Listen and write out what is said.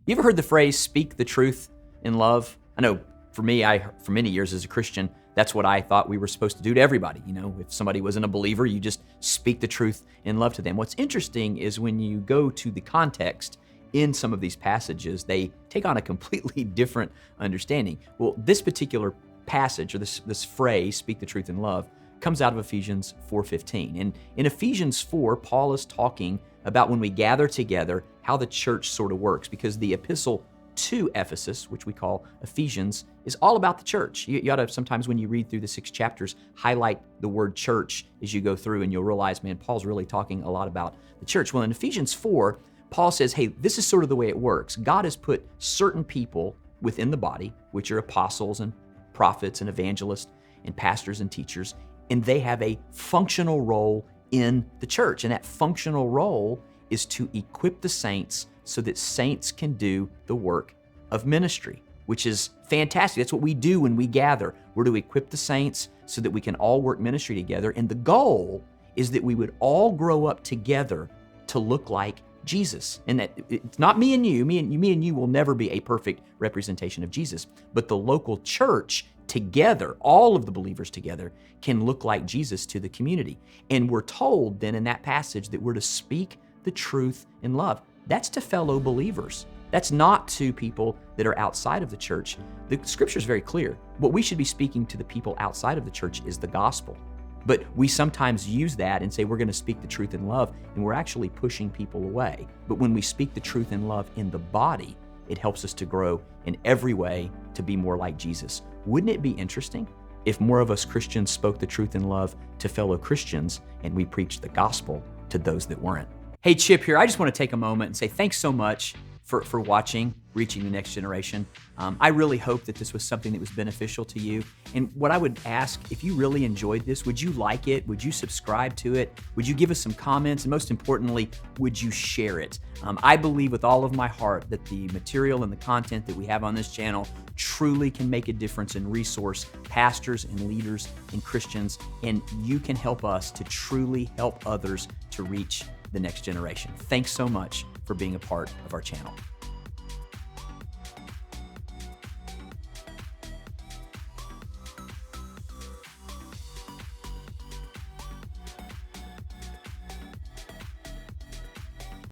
You ever heard the phrase, speak the truth in love? I know for me, for many years as a Christian, that's what I thought we were supposed to do to everybody. You know, if somebody wasn't a believer, you just speak the truth in love to them. What's interesting is when you go to the context in some of these passages, they take on a completely different understanding. Well, this particular passage, or this phrase, speak the truth in love, comes out of Ephesians 4:15. And in Ephesians 4, Paul is talking about when we gather together, how the church sort of works, because the epistle to Ephesus, which we call Ephesians, is all about the church. You ought to sometimes, when you read through the 6 chapters, highlight the word church as you go through, and you'll realize, man, Paul's really talking a lot about the church. Well, in Ephesians 4, Paul says, hey, this is sort of the way it works. God has put certain people within the body, which are apostles and prophets and evangelists and pastors and teachers, and they have a functional role in the church. And that functional role is to equip the saints so that saints can do the work of ministry, which is fantastic. That's what we do when we gather. We're to equip the saints so that we can all work ministry together. And the goal is that we would all grow up together to look like Jesus. And that it's not me and you. Me and you will never be a perfect representation of Jesus. But the local church together, all of the believers together, can look like Jesus to the community. And we're told then in that passage that we're to speak the truth in love. That's to fellow believers. That's not to people that are outside of the church. The scripture is very clear. What we should be speaking to the people outside of the church is the gospel. But we sometimes use that and say we're going to speak the truth in love, and we're actually pushing people away. But when we speak the truth in love in the body, it helps us to grow in every way to be more like Jesus. Wouldn't it be interesting if more of us Christians spoke the truth in love to fellow Christians and we preached the gospel to those that weren't? Hey, Chip here. I just want to take a moment and say thanks so much for watching Reaching the Next Generation. I really hope that this was something that was beneficial to you. And what I would ask, if you really enjoyed this, would you like it? Would you subscribe to it? Would you give us some comments? And most importantly, would you share it? I believe with all of my heart that the material and the content that we have on this channel truly can make a difference and resource pastors and leaders and Christians. And you can help us to truly help others to reach the next generation. Thanks so much for being a part of our channel.